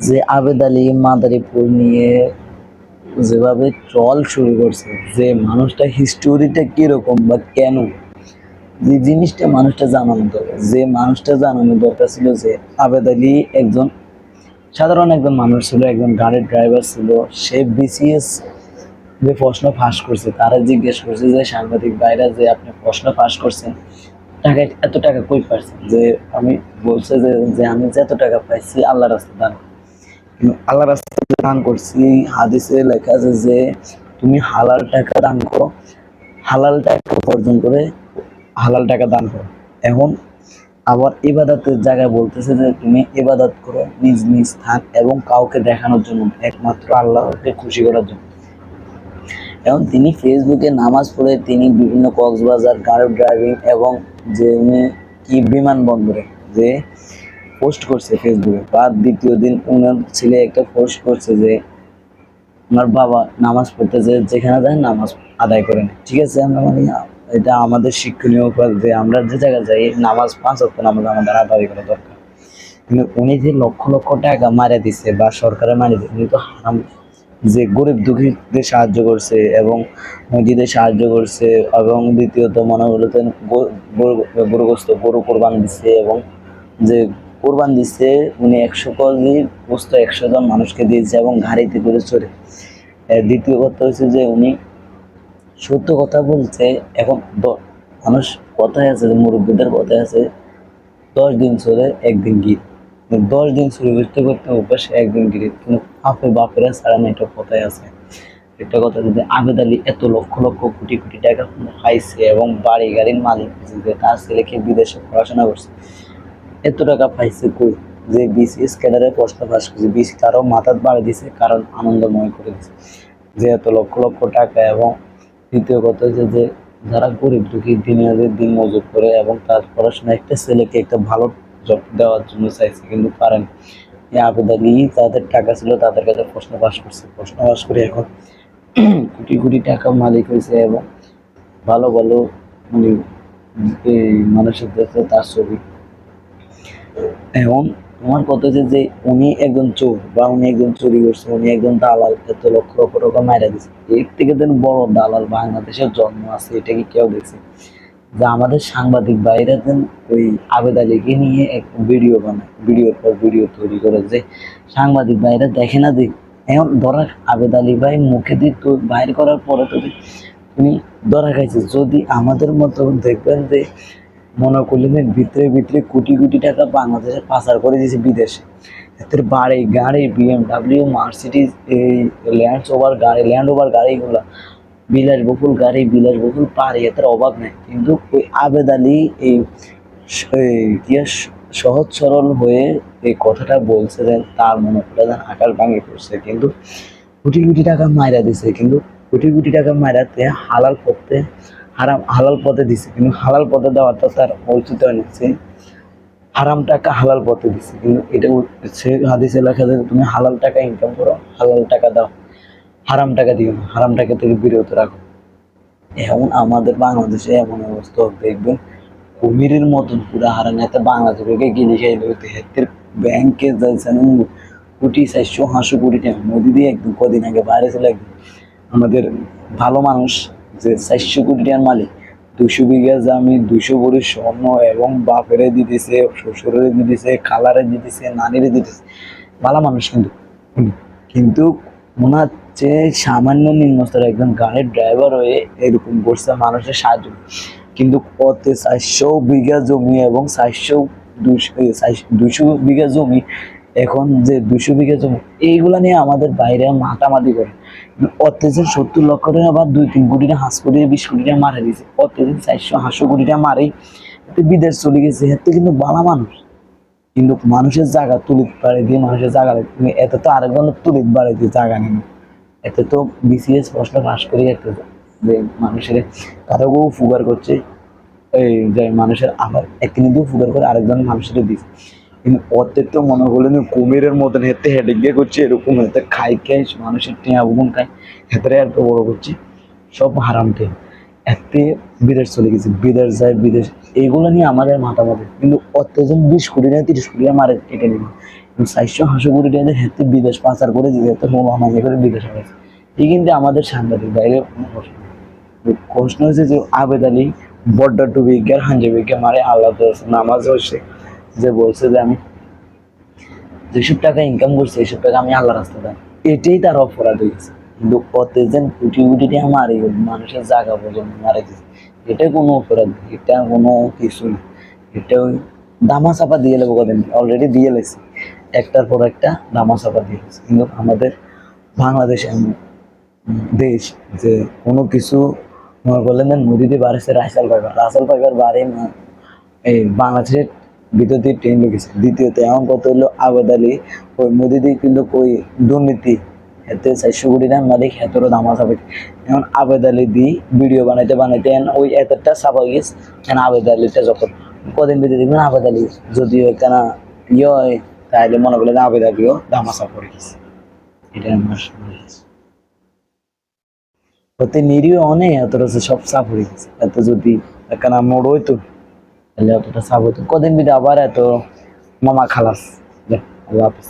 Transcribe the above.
যে আবেদ আলী মাদারীপুর নিয়ে যেভাবে ট্রল শুরু করছে, যে মানুষটা হিস্টোরিটা কিরকম বা কেন, যে জিনিসটা মানুষটা জানানো দরকার, যে মানুষটা জানানো দরকার ছিল যে আবেদ আলী একজন সাধারণ একজন মানুষ ছিল, একজন গাড়ির ড্রাইভার ছিল। সে বিসিএস যে প্রশ্ন ফাঁস করছে তারা জিজ্ঞেস করছে যে সাংবাদিক ভাইরা, যে আপনি প্রশ্ন ফাঁস করছেন, টাকা এত টাকা কই পাচ্ছেন? যে আমি বলছে যে আমি যে এত টাকা পাইছি আল্লাহ রাস্তায় দান, আল্লাহ রাস্তায় দান করছি। হাদিসে লেখা আছে যে তুমি হালাল টাকা দান করো, হালাল টাকা উপার্জন করে হালাল টাকা দান করো। এখন আবার ইবাদতের জায়গায় বলতেছে যে তুমি ইবাদত করো নিজ নিজ স্থান এবং কাউকে দেখানোর জন্য, একমাত্র আল্লাহকে খুশি করার জন্য। এখন তিনি ফেসবুকে নামাজ পড়ে তিনি বিভিন্ন কক্সবাজার গাড়ি ড্রাইভিং এবং যে উনি কি বিমানবন্দরে যে পোস্ট করছে ফেসবুকে, বা দ্বিতীয় দিন ওনার ছেলে একটা পোস্ট করছে যে ওনার বাবা নামাজ পড়তেছে, যেখানে যায় নামাজ আদায় করে নেয়। ঠিক আছে, আমরা মানে এটা আমাদের শিক্ষণীয় যে আমরা যে জায়গায় যাই নামাজ 5 ওয়াক্ত নামাজ আমাদের আদায় করা দরকার। কিন্তু উনি যে লক্ষ লক্ষ টাকা মারা দিচ্ছে বা সরকারে মারা দিচ্ছে, উনি তো হারাম। যে গরিব দুঃখীদের সাহায্য করছে এবং নদীদের সাহায্য করছে, এবং দ্বিতীয়ত মনে বলতেন গরু কোরবান দিচ্ছে, এবং যে কোরবান দিচ্ছে উনি 100 কেজি গোস্ত 100 জন মানুষকে দিয়েছে এবং গাড়িতে করে চড়ে। দ্বিতীয় কথা হচ্ছে যে উনি সত্য কথা বলছে। এখন মানুষ কথায় আছে, যে মুরব্বীদের কথায় আছে 10 দিন চলে 1 দিন গিয়ে, 10 দিন চুরি করতে করতে অভ্যাস 1 দিন গিয়ে, কিন্তু বাপেরা ছাড়া না, এটা কথায় আছে। একটা কথা, যদি আবেদ আলী এত লক্ষ লক্ষ কোটি কোটি টাকা পাইছে এবং বাড়ি গাড়ির মালিক, যে তার ছেলেকে বিদেশে পড়াশোনা করছে, এত টাকা পাইছে কই? যে বিসিএস ক্যাডারে প্রশ্ন ফাঁস করছে, বিসি তারও মাথার বাড়ি দিছে, কারণ আনন্দময় করে দিছে যে এত লক্ষ লক্ষ টাকা। এবং দ্বিতীয় কথা হচ্ছে যে যারা গরিব দুঃখী দিন মজুর করে এবং তার পড়াশোনা একটা ছেলেকে একটা ভালো জব দেওয়ার জন্য চাইছে, কিন্তু পারেন। এই আবেদ আলী যাদের টাকা ছিল তাদের কাছে প্রশ্ন ফাঁস করছে, প্রশ্ন ফাঁস করে এখন কোটি কোটি টাকা মালিক হয়েছে, এবং ভালো ভালো মানে এই মানুষের কাছে তার ছবি। এখন তোমার কথা হচ্ছে যে উনি একজন চোর বা উনি একজন চুরি করছে, উনি একজন দালাল, এত লক্ষ লক্ষ টাকা মাইরা দিচ্ছে। এর থেকে যেন বড় দালাল বাংলাদেশের জন্ম আছে, এটা কি কেউ দেখছে? যে আমাদের সাংবাদিক ভাইরা যেন ওই আবেদ আলীকে নিয়ে এক ভিডিও বানায়, ভিডিওর পর ভিডিও তৈরি করে, যে সাংবাদিক ভাইরা দেখে না। যে এখন ধরা আবেদ আলী ভাই মুখে দিয়ে তো বাইর করার পরে তো তুমি ধরা খাইছে। যদি আমাদের মতো দেখবেন যে মনে করলেন ভিতরে ভিতরে কোটি কোটি টাকা বাংলাদেশে পাচার করে দিয়েছে বিদেশে, এদের বাড়ি গাড়ি বিএমডাব্লিউ মার্সিডিজ, এই ল্যান্ড ওভার গাড়িগুলা, বিলাসবহুল গাড়ি বিলাসবহুল পাড়ি, এদের অভাব নেই। কিন্তু ওই আবেদ আলী এই সহজ সরল হয়ে এই কথাটা বলছিলেন, তার মনে করে যেন আকাশ ভাঙে পড়ছে। কিন্তু কোটি কোটি টাকা মাইরা দিছে, কিন্তু কোটি কোটি টাকা মাইরাতে হালাল পথে দিছে, কিন্তু হালাল পথে দেওয়ার তো তার ঔচিত্য নিচ্ছে। হারাম টাকা হালাল পথে দিছে, কিন্তু এটা হচ্ছে হাদিসে লেখা যায় তুমি হালাল টাকা ইনকাম করো, হালাল টাকা দাও, হারাম টাকা দিও না, হারাম টাকা থেকে বিরত রাখো। এখন আমাদের বাংলাদেশে এমন অবস্থা, দেখবেন কুমিরের মতন পুরা হারান, এতে বাংলাদেশকে গিলি খাইলে হইতে হেতের ব্যাংকে যাইছেন কোটি 400-500 কোটি টাকা নদী দিয়ে একদম কদিন আগে বাইরে চলে। একদম আমাদের ভালো মানুষ যে 400 কোটি টাকার মালিক, 200 বিঘা জমি, 200 ভরি স্বর্ণ, এবং বাপেরে দিতেছে, শ্বশুরে দিতেছে, খালারে দিতেছে, নানিরে দিতেছে, ভালো মানুষ। কিন্তু ওনার চেয়ে সামান্য নিম্নস্তর একজন গাড়ির ড্রাইভার হয়ে এরকম করছে মানুষের সাহায্য। কিন্তু পথে 400 বিঘা জমি এবং 200 বিঘা জমি, এখন যে 200 বিঘা জমি, এইগুলা নিয়ে আমাদের বাইরে মাতামাতি করে অত্যাচার 70 লক্ষ টাকা বা 2-3 কোটি টাকা, 5 কোটি 20 কোটি টাকা মারা দিয়েছে। অত্যাচার 400-500 কোটি টাকা মারে বিদেশ চলে গেছে, এতে কিন্তু ভালো মানুষ। কিন্তু মানুষের জায়গা তুলিত বাড়ি দিয়ে, মানুষের জায়গা এত তো আরেকজনের তুলিত বাড়ি দিয়ে জায়গা নেই। এতে তো বিসিএস প্রশ্ন পাশ করে একটা যে মানুষের কারো উপকার করছে, এই যে মানুষের আবার একদিন দিয়ে উপকার করে আরেকজন মানুষের দিচ্ছে। কিন্তু অর্থের তো মনে করলেন কুমিরের মতন হেতে হেডে গিয়ে করছে, এরকম হেতে খাই মানুষের টিয়া বুকুন খায়, হেতে এত বড় করছে, সব হারাম টিয়া। এতে বিদেশ চলে গেছে, বিদেশ যায়, বিদেশ এইগুলো নিয়ে আমাদের মাথামাতি। কিন্তু অত্যাচার 20 কোটি না 30 কোটি মারে কেটে নিল, চারশো হাঁসু কোটি টাকা হেঁটে বিদেশ পাচার করে দিতে তো মামামি করে বিদেশ হয়েছে। এই কিন্তু আমাদের সাংবাদিক বাইরে কোনো প্রশ্ন নেই। প্রশ্ন হয়েছে যে আবেদ আলী বড্ডা টু বিজ্ঞার হাঞ্জাবিকে মারে আল্লাহ নামাজ হয়েছে, যে বলছে যে আমি যেসব টাকা ইনকাম করছি এইসব টাকা আমি আল্লাহ রাস্তা দেন, এটাই তার অপরাধ হয়েছে। কিন্তু কতে যেন কোটি কোটি টাকা মারি মানুষের জায়গা পর্যন্ত মারা দিচ্ছে, এটা কোনো অপরাধ না, এটা কোনো কিছু না। এটা ওই দামা চাপা দিয়ে নেবো কদিন অলরেডি দিয়ে লেছে, একটার পর একটা দামা চাপা দিয়ে লেছে। কিন্তু আমাদের বাংলাদেশ এমন দেশ যে কোনো কিছু মনে করলেন না, নদীতে বাড়ছে রাইসাল ফাইবার বাড়ে না, এই বাংলাদেশের ভিতর দিয়ে ট্রেন ঢুকেছে। দ্বিতীয়ত এমন কথা হলো আবেদ আলী ওই মোদিদি কিন্তু ওই দুর্নীতি এতে 400 কোটি টাকা মালিক এতরও দামা চাপে। এখন আবেদ আলী দি ভিডিও বানাইতে বানাইতে ওই এতটা চাপা গেছে। এখন আবেদ আলীটা যখন কদিন ভিতরে দেখবেন আবেদ আলী যদিও কেন ইয়ে হয়, তাহলে মনে করলেন আবেদ আলীও দামা চাপ পড়ে গেছে। এটা আমার ওতে নিরীহ অনেক এত সব চাপ হয়ে গেছে। এত যদি একখানা মোড় হইতো তাহলে অতটা চাপ হইতো কদিন বিধে আবার এত মামা খালাস। আল্লাহ হাফিজ।